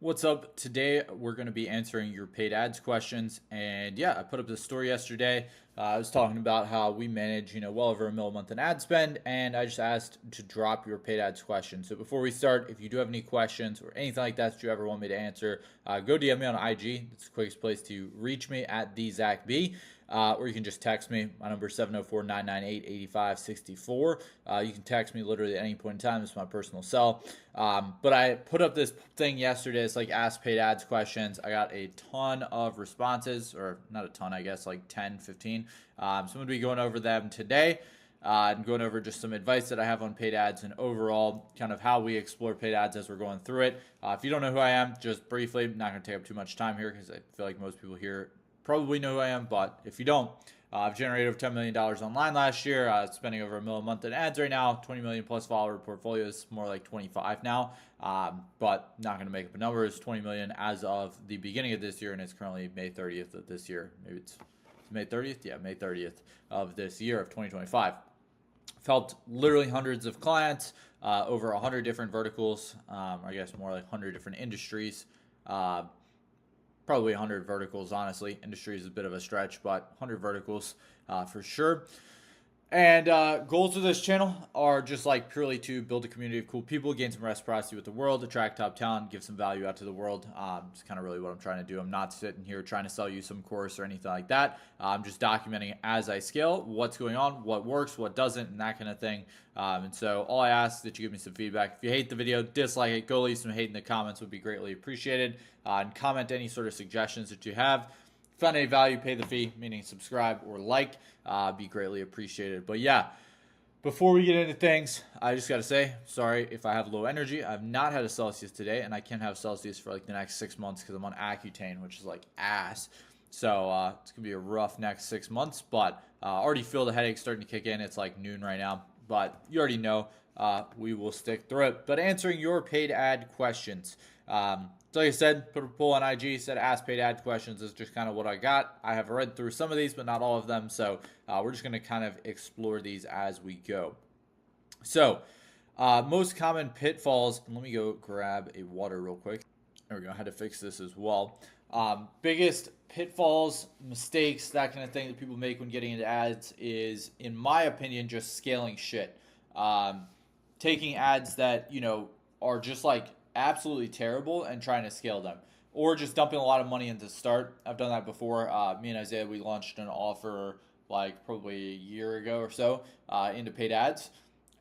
What's up? Today we're going to be answering your paid ads questions. And yeah, I put up this story yesterday. I was talking about how we manage, well over $1 million a month in ad spend, and I just asked to drop your paid ads questions. So before we start, if you do have any questions or anything like that you ever want me to answer, go DM me on IG. It's the quickest place to reach me at the Zach B. Or you can just text me. My number is 704-998-8564. You can text me literally at any point in time. It's my personal cell. But I put up this thing yesterday. It's like ask paid ads questions. I got a ton of responses, or not a ton, I guess, like 10, 15. So I'm going to be going over them today. And going over just some advice that I have on paid ads and overall kind of how we explore paid ads as we're going through it. If you don't know who I am, just briefly, I'm not going to take up too much time here because I feel like most people here probably know who I am, but if you don't, I've generated over $10 million online last year, spending over $1 million a month in ads right now, 20 million plus follower portfolio is more like 25 now, but not going to make up a number. It's 20 million as of the beginning of this year, and it's currently May 30th of this year. Maybe it's May 30th? Yeah, May 30th of this year of 2025. I've helped literally hundreds of clients, over 100 different verticals, I guess more like 100 different industries. Probably 100 verticals, honestly. Industry is a bit of a stretch, but 100 verticals for sure. And goals of this channel are just like purely to build a community of cool people, gain some reciprocity with the world, attract top talent, give some value out to the world. It's kind of really what I'm trying to do. I'm not sitting here trying to sell you some course or anything like that. I'm just documenting as I scale what's going on, what works, what doesn't, and that kind of thing. And so all I ask is that you give me some feedback. If you hate the video, dislike it, go leave some hate in the comments, would be greatly appreciated. And comment any sort of suggestions that you have. Found any value, pay the fee, meaning subscribe or like, be greatly appreciated. But yeah, before we get into things, I just got to say, sorry if I have low energy. I've not had a Celsius today, and I can't have Celsius for like the next 6 months because I'm on Accutane, which is like ass. So it's going to be a rough next 6 months, but already feel the headache starting to kick in. It's like noon right now, but you already know we will stick through it. But answering your paid ad questions. So like I said, put a poll on IG, said ask paid ad questions is just kind of what I got. I have read through some of these, but not all of them. So we're just going to kind of explore these as we go. So most common pitfalls, and let me go grab a water real quick. There we go. I had to fix this as well. Biggest pitfalls, mistakes, that kind of thing that people make when getting into ads is, in my opinion, just scaling shit. Taking ads that, are just like absolutely terrible and trying to scale them, or just dumping a lot of money into start. I've done that before. Me and Isaiah, we launched an offer like probably a year ago or so into paid ads,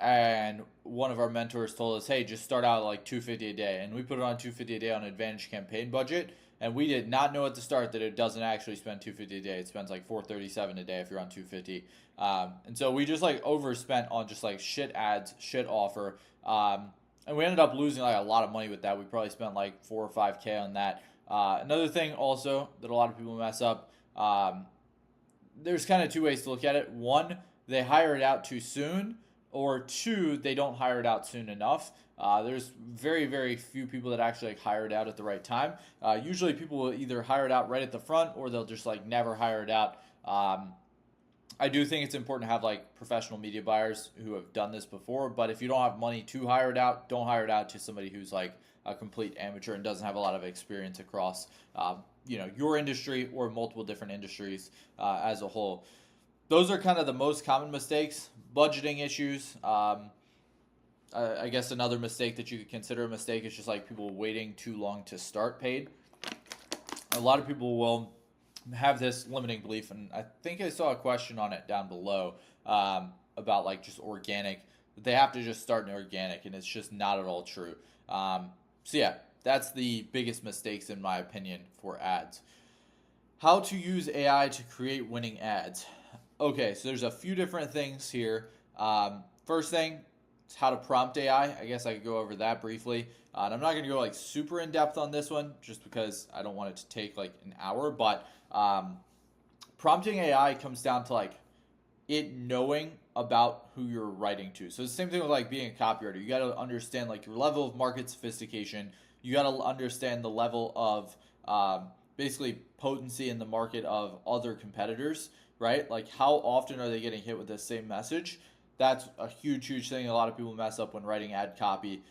and one of our mentors told us, hey, just start out at like 250 a day, and we put it on 250 a day on an advantage campaign budget, and we did not know at the start that it doesn't actually spend 250 a day. It spends like 437 a day if you're on 250. And so we just like overspent on just like shit ads, shit offer. And we ended up losing like a lot of money with that. We probably spent like 4 or 5K on that. Another thing also that a lot of people mess up, there's kind of two ways to look at it. One, they hire it out too soon, or two, they don't hire it out soon enough. There's very, very few people that actually like hire it out at the right time. Usually people will either hire it out right at the front, or they'll just like never hire it out. I do think it's important to have like professional media buyers who have done this before, but if you don't have money to hire it out, don't hire it out to somebody who's like a complete amateur and doesn't have a lot of experience across your industry or multiple different industries as a whole. Those are kind of the most common mistakes. Budgeting issues. I guess another mistake that you could consider a mistake is just like people waiting too long to start paid. A lot of people will have this limiting belief, and I think I saw a question on it down below about like just organic. They have to just start in organic, and it's just not at all true. So yeah, that's the biggest mistakes in my opinion for ads. How to use AI to create winning ads. Okay, so there's a few different things here. First thing, is how to prompt AI. I guess I could go over that briefly. And I'm not going to go like super in depth on this one just because I don't want it to take like an hour, but prompting AI comes down to like it knowing about who you're writing to. So the same thing with like being a copywriter. You got to understand like your level of market sophistication. You got to understand the level of basically potency in the market of other competitors, right? Like how often are they getting hit with the same message? That's a huge, huge thing. A lot of people mess up when writing ad copy.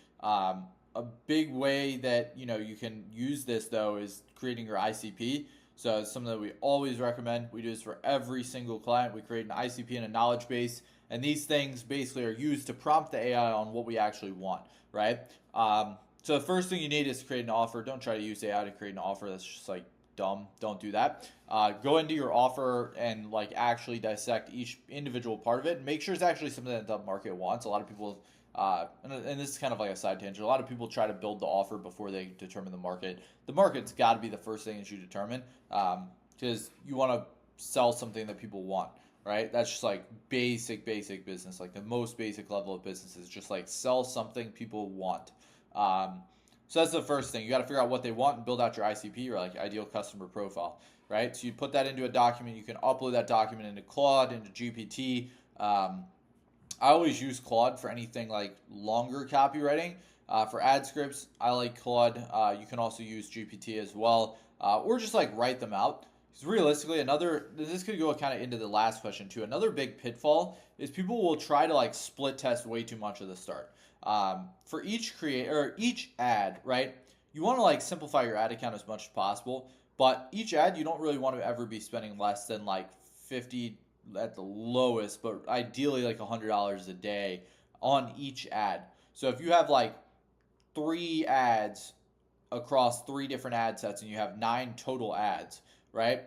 A big way that you can use this though is creating your ICP. So it's something that we always recommend. We do this for every single client. We create an ICP and a knowledge base, and these things basically are used to prompt the AI on what we actually want, right? So the first thing you need is to create an offer. Don't try to use AI to create an offer. That's just like dumb. Don't do that. Go into your offer and like actually dissect each individual part of it and make sure it's actually something that the market wants. A lot of people, and this is kind of like a side tangent, a lot of people try to build the offer before they determine the market. The market's got to be the first thing that you determine, because you want to sell something that people want, right? That's just like basic business, like the most basic level of business is just like sell something people want. So that's the first thing. You got to figure out what they want and build out your ICP, or like ideal customer profile, right? So you put that into a document. You can upload that document into Claude, into GPT. I always use Claude for anything like longer copywriting. For ad scripts, I like Claude. You can also use GPT as well, or just like write them out. Because realistically, this could go kind of into the last question too. Another big pitfall is people will try to like split test way too much at the start. For each ad, right? You want to like simplify your ad account as much as possible, but each ad you don't really want to ever be spending less than like 50 at the lowest, but ideally like $100 a day on each ad. So if you have like 3 ads across 3 different ad sets and you have 9 total ads, right?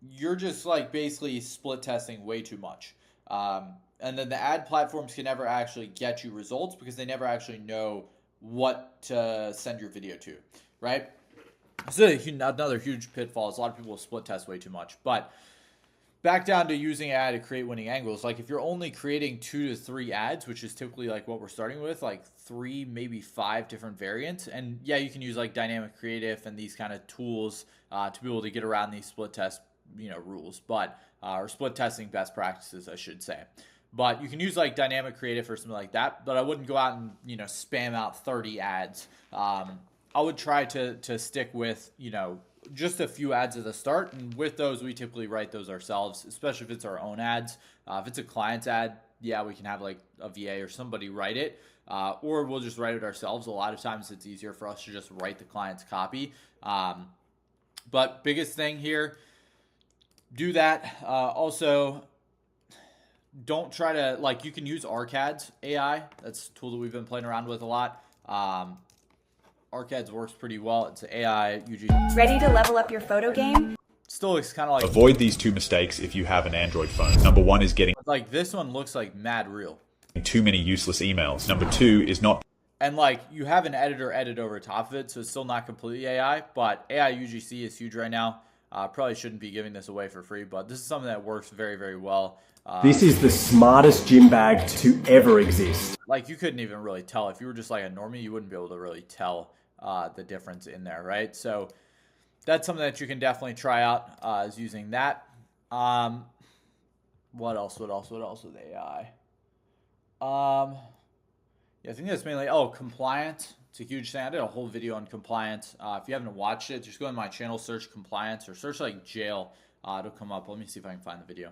You're just like basically split testing way too much. And then the ad platforms can never actually get you results because they never actually know what to send your video to, right? So another huge pitfall is a lot of people will split test way too much. But back down to using AI to create winning angles. Like if you're only creating 2 to 3 ads, which is typically like what we're starting with, like 3, maybe 5 different variants. And yeah, you can use like dynamic creative and these kind of tools to be able to get around these split test, rules, but or split testing best practices, I should say. But you can use like dynamic creative or something like that. But I wouldn't go out and spam out 30 ads. I would try to stick with just a few ads at the start, and with those we typically write those ourselves, especially if it's our own ads. If it's a client's ad, yeah, we can have like a VA or somebody write it, or we'll just write it ourselves. A lot of times it's easier for us to just write the client's copy. But biggest thing here, do that. Also, don't try to, like, you can use Arcad's AI. That's a tool that we've been playing around with a lot. Arcad's works pretty well. It's an AI UGC. Ready to level up your photo game? Still looks kind of like... Avoid these 2 mistakes if you have an Android phone. Number 1 is getting... Like, this one looks like mad real. ...too many useless emails. Number 2 is not... And, like, you have an editor edit over top of it, so it's still not completely AI, but AI UGC is huge right now. Probably shouldn't be giving this away for free, but this is something that works very, very well. This is the smartest gym bag to ever exist. Like, you couldn't even really tell. If you were just like a normie, you wouldn't be able to really tell the difference in there, right? So that's something that you can definitely try out, is using that. What else with AI? Yeah, I think that's mainly, compliance. It's a huge thing. I did a whole video on compliance. If you haven't watched it, just go to my channel, search compliance, or search like jail. It'll come up. Let me see if I can find the video.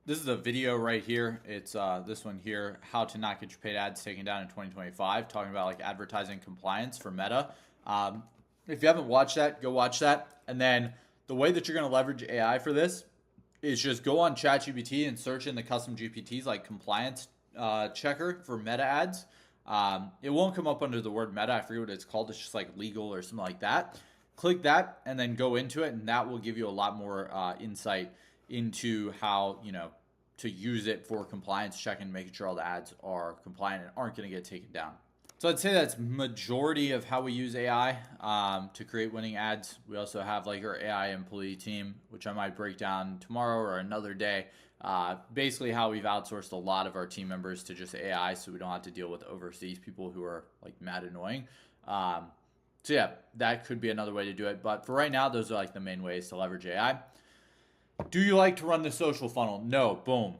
This is a video right here. It's this one here, how to not get your paid ads taken down in 2025, talking about like advertising compliance for Meta. If you haven't watched that, go watch that. And then the way that you're going to leverage AI for this is just go on ChatGPT and search in the custom GPTs like compliance checker for Meta ads. It won't come up under the word Meta. I forget what it's called. It's just like legal or something like that. Click that and then go into it, and that will give you a lot more insight into how to use it for compliance checking, making sure all the ads are compliant and aren't going to get taken down. So I'd say that's majority of how we use AI to create winning ads. We also have like our AI employee team, which I might break down tomorrow or another day. Basically how we've outsourced a lot of our team members to just AI, so we don't have to deal with overseas people who are like mad annoying. So yeah, that could be another way to do it. But for right now, those are like the main ways to leverage AI. Do you like to run the social funnel? No. Boom.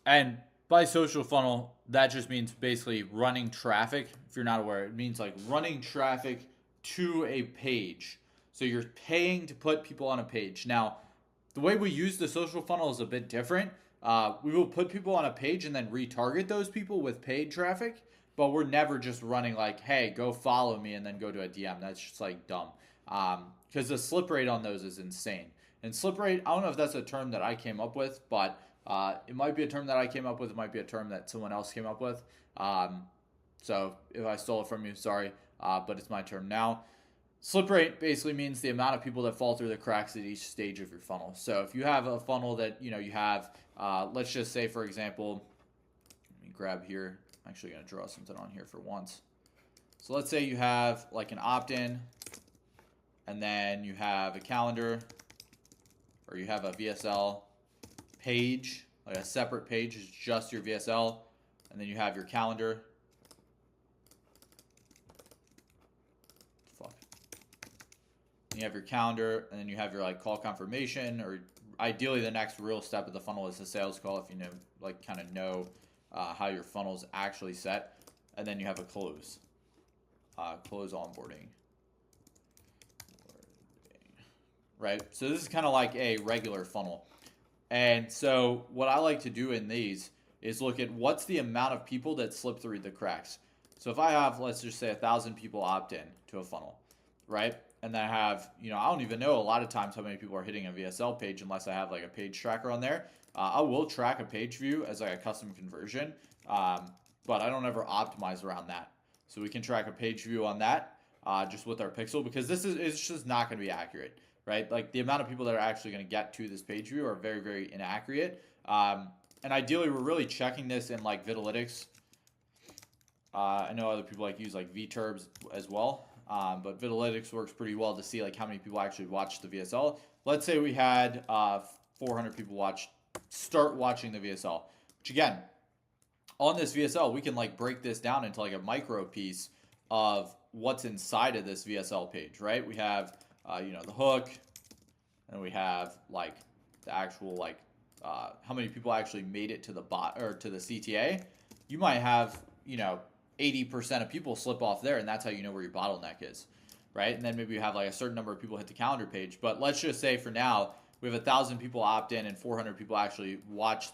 And by social funnel, that just means basically running traffic. If you're not aware, it means like running traffic to a page. So you're paying to put people on a page. Now, the way we use the social funnel is a bit different. We will put people on a page and then retarget those people with paid traffic. but we're never just running like, hey, go follow me and then go to a DM. That's just like dumb. Because the slip rate on those is insane. And slip rate, I don't know if that's a term that I came up with, but it might be a term that I came up with. It might be a term that someone else came up with. So if I stole it from you, sorry, but it's my term now. Slip rate basically means the amount of people that fall through the cracks at each stage of your funnel. So if you have a funnel that, you have, let's just say, for example, let me grab here. I'm actually going to draw something on here for once. So let's say you have like an opt-in, and then you have a calendar, or you have a VSL page, like a separate page is just your VSL, and then you have your calendar. You have your calendar, and then you have your like call confirmation, or ideally the next real step of the funnel is the sales call, if you know, like kind of know how your funnel is actually set. And then you have a close, close onboarding, right? So this is kind of like a regular funnel. And so what I like to do in these is look at what's the amount of people that slip through the cracks. So if I have, let's just say 1,000 people opt in to a funnel, right? And then I have, I don't even know a lot of times how many people are hitting a VSL page unless I have like a page tracker on there. I will track a page view as like a custom conversion, but I don't ever optimize around that. So we can track a page view on that just with our pixel, because it's just not going to be accurate, right? Like the amount of people that are actually going to get to this page view are very, very inaccurate. And ideally, we're really checking this in like Vitalytics. I know other people like use like VTurbs as well. But Vitalytics works pretty well to see like how many people actually watched the VSL. Let's say we had 400 people start watching the VSL, which again, on this VSL, we can like break this down into like a micro piece of what's inside of this VSL page, right? We have, the hook, and we have like the actual like how many people actually made it to the bot or to the CTA. You might have, 80% of people slip off there, and that's how you know where your bottleneck is, right? And then maybe you have like a certain number of people hit the calendar page. But let's just say for now, we have 1,000 people opt in and 400 people actually watch,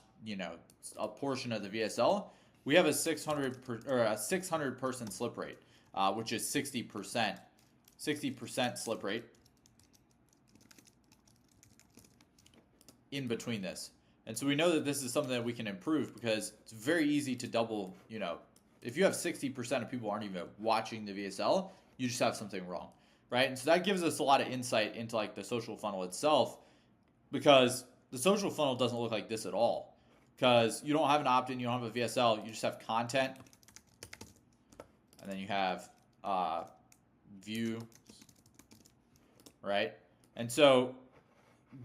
a portion of the VSL. We have a 600 person slip rate, which is 60%. 60% slip rate in between this. And so we know that this is something that we can improve, because it's very easy to double, if you have 60% of people aren't even watching the VSL, you just have something wrong, right? And so that gives us a lot of insight into like the social funnel itself, because the social funnel doesn't look like this at all, because you don't have an opt-in, you don't have a VSL, you just have content, and then you have view, right? And so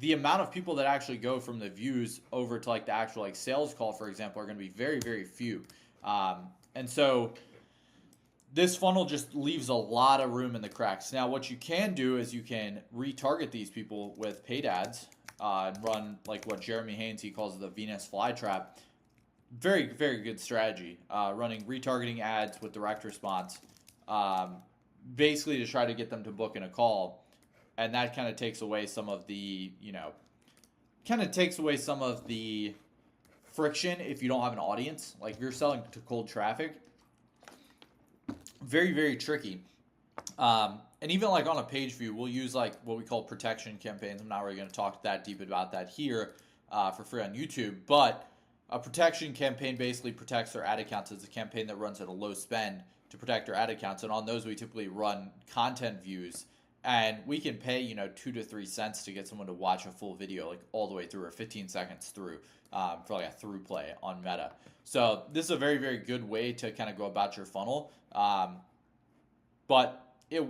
the amount of people that actually go from the views over to like the actual like sales call, for example, are going to be very, very few. And so this funnel just leaves a lot of room in the cracks. Now, what you can do is you can retarget these people with paid ads and run like what Jeremy Haynes, he calls the Venus flytrap. Very, very good strategy. Running retargeting ads with direct response, basically to try to get them to book in a call. And that kind of takes away some of the, friction if you don't have an audience. Like if you're selling to cold traffic, very, very tricky. And even like on a page view, we'll use like what we call protection campaigns. I'm not really going to talk that deep about that here for free on YouTube, but a protection campaign basically protects their ad accounts. It's a campaign that runs at a low spend to protect our ad accounts. And on those, we typically run content views. And we can pay, 2 to 3 cents to get someone to watch a full video, like all the way through, or 15 seconds through, for like a through play on Meta. So this is a very, very good way to kind of go about your funnel. But it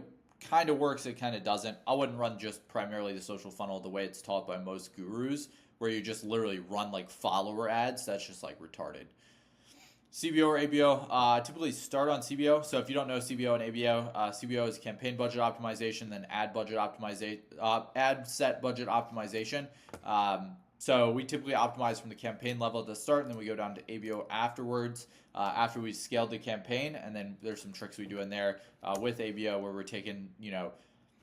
kind of works, it kind of doesn't. I wouldn't run just primarily the social funnel the way it's taught by most gurus, where you just literally run like follower ads. That's just like retarded. CBO or ABO, typically start on CBO. So if you don't know CBO and ABO, CBO is campaign budget optimization, then ad set budget optimization. So we typically optimize from the campaign level at the start, and then we go down to ABO afterwards, after we scaled the campaign. And then there's some tricks we do in there with ABO where we're taking,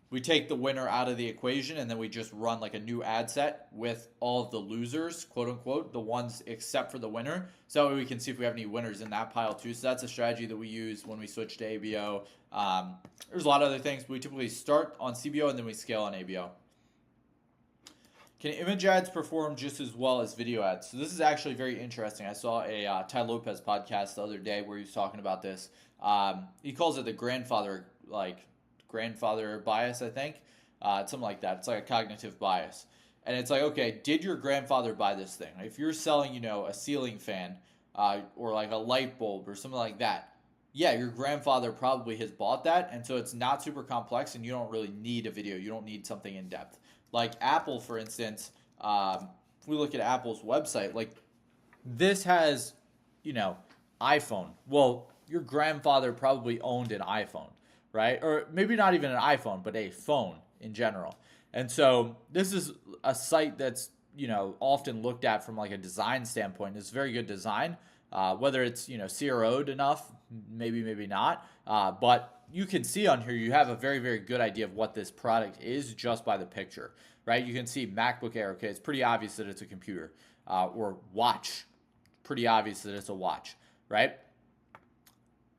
we take the winner out of the equation and then we just run like a new ad set with all of the losers, quote unquote, the ones except for the winner. So that way we can see if we have any winners in that pile too. So that's a strategy that we use when we switch to ABO. There's a lot of other things. We typically start on CBO and then we scale on ABO. Can image ads perform just as well as video ads? So this is actually very interesting. I saw a Ty Lopez podcast the other day where he was talking about this. He calls it the grandfather bias, I think. Something like that. It's like a cognitive bias. And it's like, okay, did your grandfather buy this thing? If you're selling, a ceiling fan or like a light bulb or something like that, yeah, your grandfather probably has bought that. And so it's not super complex and you don't really need a video. You don't need something in depth. Like Apple, for instance, if we look at Apple's website, like this has, iPhone. Well, your grandfather probably owned an iPhone, right? Or maybe not even an iPhone, but a phone in general. And so this is a site that's, often looked at from like a design standpoint. It's very good design. Whether it's, CRO'd enough, maybe not. But you can see on here, you have a very, very good idea of what this product is just by the picture, right? You can see MacBook Air. Okay, it's pretty obvious that it's a computer, or watch. Pretty obvious that it's a watch, right?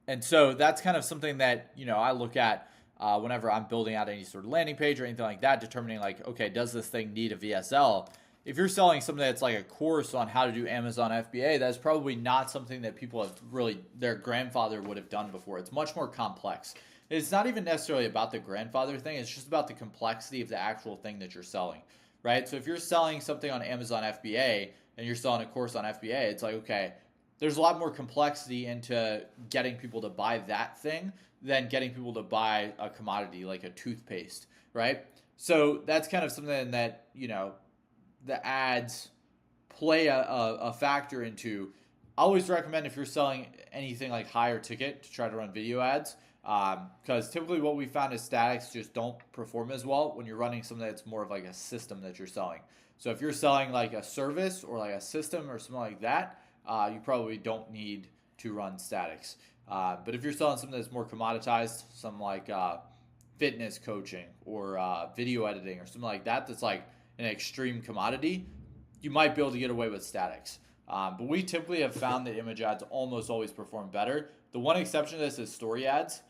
And so that's kind of something that, I look at whenever I'm building out any sort of landing page or anything like that, determining like, okay, does this thing need a VSL? If you're selling something that's like a course on how to do Amazon FBA, that's probably not something that people have really, their grandfather would have done before. It's much more complex. It's not even necessarily about the grandfather thing. It's just about the complexity of the actual thing that you're selling, right? So if you're selling something on Amazon FBA and you're selling a course on FBA, it's like, okay, there's a lot more complexity into getting people to buy that thing than getting people to buy a commodity like a toothpaste, right? So that's kind of something that, the ads play a factor into. I always recommend if you're selling anything like higher ticket to try to run video ads, because typically what we found is statics just don't perform as well when you're running something that's more of like a system that you're selling. So if you're selling like a service or like a system or something like that, you probably don't need to run statics. But if you're selling something that's more commoditized, something like fitness coaching or video editing or something like that, that's like an extreme commodity, you might be able to get away with statics. But we typically have found that image ads almost always perform better. The one exception to this is story ads.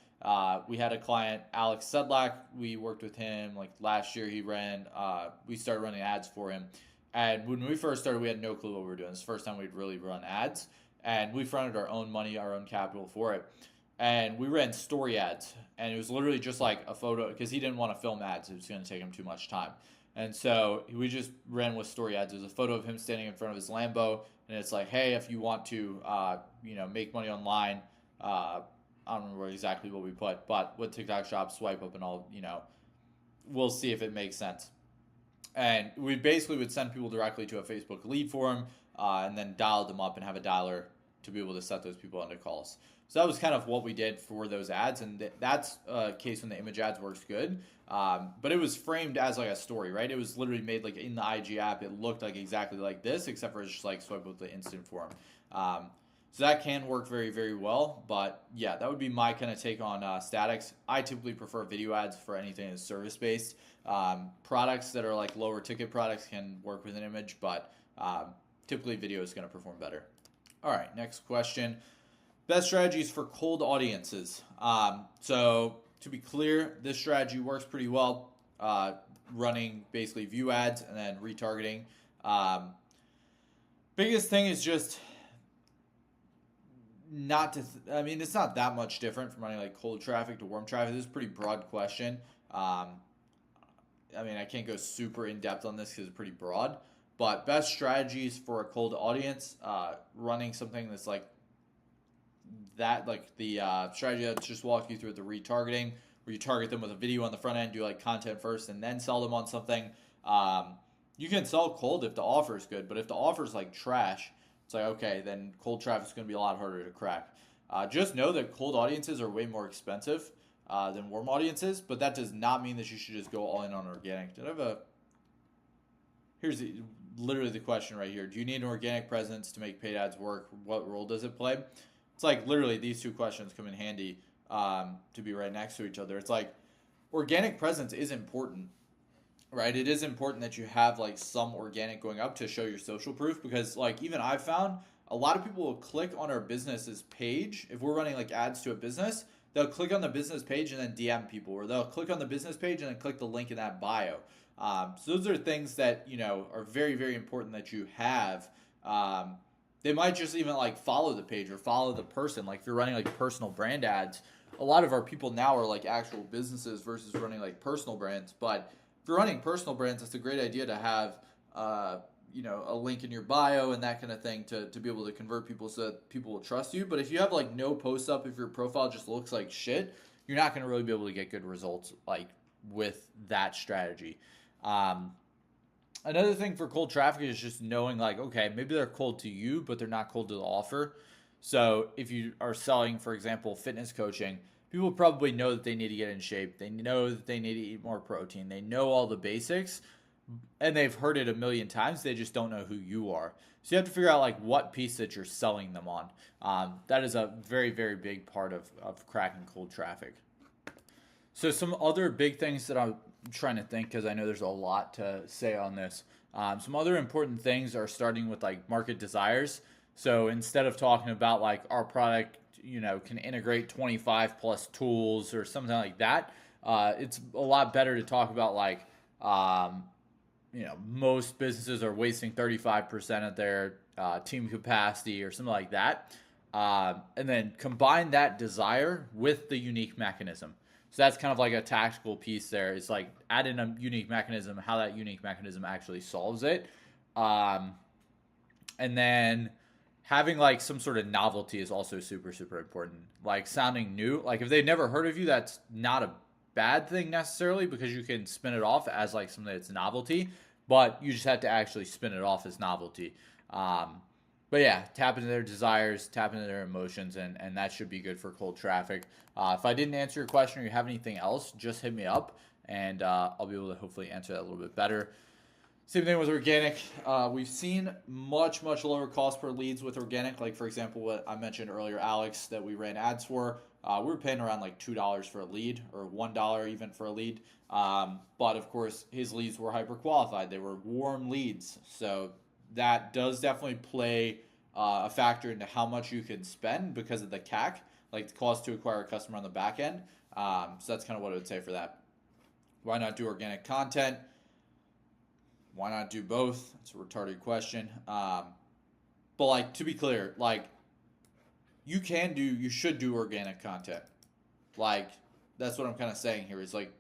We had a client, Alex Sedlak. We worked with him like last year. We started running ads for him. And when we first started, we had no clue what we were doing. It's the first time we'd really run ads. And we fronted our own money, our own capital for it. And we ran story ads. And it was literally just like a photo, because he didn't want to film ads. It was going to take him too much time. And so we just ran with story ads. There's a photo of him standing in front of his Lambo, and it's like, hey, if you want to, make money online, I don't remember exactly what we put, but with TikTok Shop, swipe up and all, we'll see if it makes sense. And we basically would send people directly to a Facebook lead form, and then dial them up and have a dialer to be able to set those people into calls. So that was kind of what we did for those ads, and that's a case when the image ads works good. But it was framed as like a story, right? It was literally made like in the IG app. It looked like exactly like this, except for it's just like swipe with the instant form. So that can work very, very well. But yeah, that would be my kind of take on statics. I typically prefer video ads for anything that's service-based. Products that are like lower ticket products can work with an image, but typically video is going to perform better. All right, next question. Best strategies for cold audiences. So to be clear, this strategy works pretty well, running basically view ads and then retargeting. Biggest thing is just not to, it's not that much different from running like cold traffic to warm traffic. This is a pretty broad question. I can't go super in depth on this because it's pretty broad, but best strategies for a cold audience, running something that's like that, like the strategy that's just walk you through the retargeting, where you target them with a video on the front end, do like content first, and then sell them on something. You can sell cold if the offer is good, but if the offer is like trash, it's like, okay, then cold traffic is going to be a lot harder to crack. Just know that cold audiences are way more expensive than warm audiences, but that does not mean that you should just go all in on organic. Here's literally the question right here. Do you need an organic presence to make paid ads work? What role does it play? It's like literally these two questions come in handy to be right next to each other. It's like, organic presence is important, right? It is important that you have like some organic going up to show your social proof, because like even I've found a lot of people will click on our business's page. If we're running like ads to a business, they'll click on the business page and then DM people, or they'll click on the business page and then click the link in that bio. So those are things that, you know, are very, very important that you have. They might just even like follow the page or follow the person. Like if you're running like personal brand ads, a lot of our people now are like actual businesses versus running like personal brands. But if you're running personal brands, it's a great idea to have, you know, a link in your bio and that kind of thing to be able to convert people so that people will trust you. But if you have like no posts up, if your profile just looks like shit, you're not going to really be able to get good results like with that strategy. Another thing for cold traffic is just knowing like, okay, maybe they're cold to you, but they're not cold to the offer. So if you are selling, for example, fitness coaching, people probably know that they need to get in shape. They know that they need to eat more protein. They know all the basics and they've heard it a million times. They just don't know who you are. So you have to figure out like what piece that you're selling them on. That is a very, very big part of cracking cold traffic. So some other big things that I'm trying to think, because I know there's a lot to say on this. Some other important things are starting with like market desires. So instead of talking about like our product, you know, can integrate 25 plus tools or something like that, it's a lot better to talk about like, you know, most businesses are wasting 35% of their team capacity or something like that. And then combine that desire with the unique mechanism. So that's kind of like a tactical piece there. It's like add in a unique mechanism, how that unique mechanism actually solves it. And then having like some sort of novelty is also super, super important. Like sounding new. Like if they've never heard of you, that's not a bad thing necessarily, because you can spin it off as like something that's novelty, but you just have to actually spin it off as novelty. But yeah, tap into their desires, tap into their emotions, and that should be good for cold traffic. If I didn't answer your question or you have anything else, just hit me up, and I'll be able to hopefully answer that a little bit better. Same thing with organic. We've seen much, much lower cost per leads with organic. Like, for example, what I mentioned earlier, Alex, that we ran ads for, we were paying around like $2 for a lead, or $1 even for a lead. But of course, his leads were hyper qualified. They were warm leads. So that does definitely play a factor into how much you can spend because of the CAC, like the cost to acquire a customer on the back end. So that's kind of what I would say for that. Why not do organic content? Why not do both? It's a retarded question. But like, to be clear, like you should do organic content. Like that's what I'm kind of saying here is like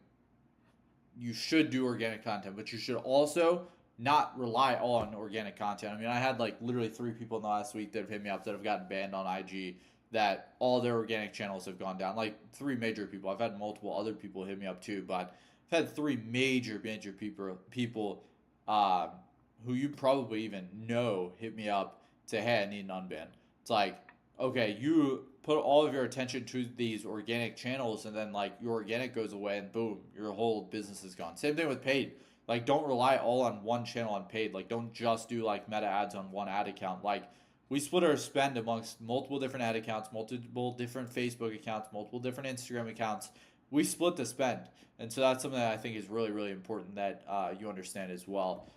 you should do organic content, but you should also not rely all on organic content. I mean, I had like literally 3 people in the last week that have hit me up that have gotten banned on IG, that all their organic channels have gone down. Like 3 major people. I've had multiple other people hit me up too, but I've had 3 major people who you probably even know hit me up say, hey, I need an unban. It's like, okay, you put all of your attention to these organic channels and then like your organic goes away and boom, your whole business is gone. Same thing with paid. Like don't rely all on one channel on paid. Like don't just do like meta ads on one ad account. Like we split our spend amongst multiple different ad accounts, multiple different Facebook accounts, multiple different Instagram accounts. We split the spend. And so that's something that I think is really, really important that you understand as well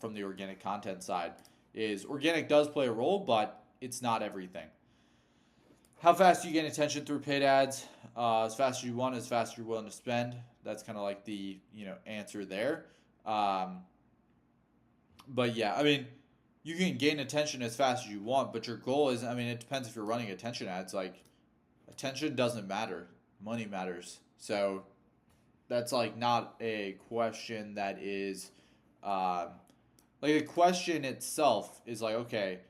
from the organic content side. Is organic does play a role, but it's not everything. How fast do you gain attention through paid ads? As fast as you want, as fast as you're willing to spend. That's kind of like the answer there. But yeah, I mean, you can gain attention as fast as you want, but your goal is, I mean, it depends if you're running attention ads. Like, attention doesn't matter. Money matters. So that's like not a question that is, like the question itself is like, okay,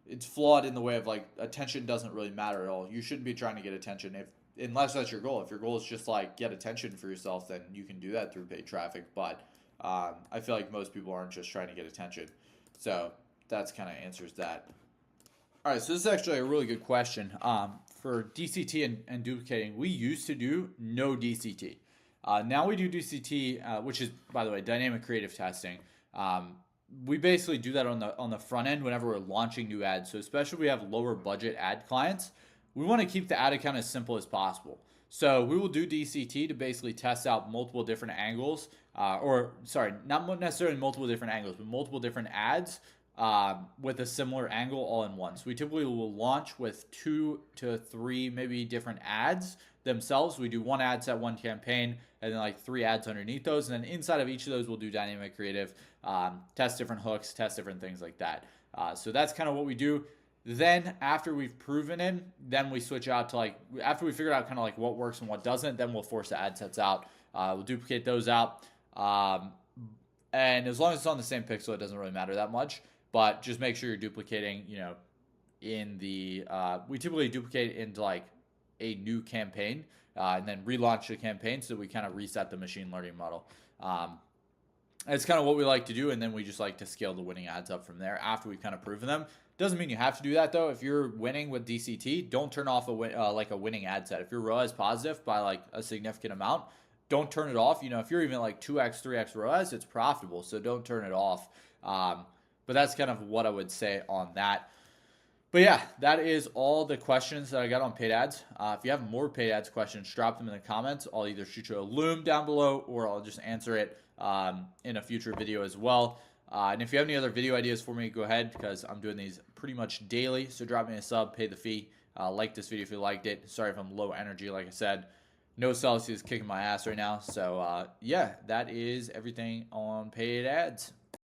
it's flawed in the way of like attention doesn't really matter at all. You shouldn't be trying to get attention unless that's your goal. If your goal is just like get attention for yourself, then you can do that through paid traffic. But I feel like most people aren't just trying to get attention. So that's kind of answers that. All right, so this is actually a really good question. For DCT and duplicating, we used to do no DCT. Now we do DCT, which is, by the way, dynamic creative testing. We basically do that on the front end whenever we're launching new ads. So especially if we have lower budget ad clients, we want to keep the ad account as simple as possible. So we will do DCT to basically test out multiple different angles, or sorry, not necessarily multiple different angles, but multiple different ads with a similar angle all in one. So we typically will launch with 2 to 3 maybe different ads themselves. We do one ad set, one campaign, and then like 3 ads underneath those. And then inside of each of those, we'll do dynamic creative, test different hooks, test different things like that. So that's kind of what we do. Then after we've proven it, then we switch out to like, after we figure out kind of like what works and what doesn't, then we'll force the ad sets out. We'll duplicate those out. And as long as it's on the same pixel, it doesn't really matter that much. But just make sure you're duplicating, in the, we typically duplicate into like a new campaign and then relaunch the campaign so that we kind of reset the machine learning model. It's kind of what we like to do, and then we just like to scale the winning ads up from there after we've kind of proven them. Doesn't mean you have to do that though. If you're winning with DCT, don't turn off like a winning ad set. If your ROAS positive by like a significant amount, don't turn it off. If you're even like 2x, 3x ROAS, it's profitable, so don't turn it off. But that's kind of what I would say on that. But yeah, that is all the questions that I got on paid ads. If you have more paid ads questions, drop them in the comments. I'll either shoot you a loom down below or I'll just answer it in a future video as well. And if you have any other video ideas for me, go ahead, because I'm doing these pretty much daily. So drop me a sub, pay the fee. Like this video if you liked it. Sorry if I'm low energy, like I said. No Celsius kicking my ass right now. So yeah, that is everything on paid ads.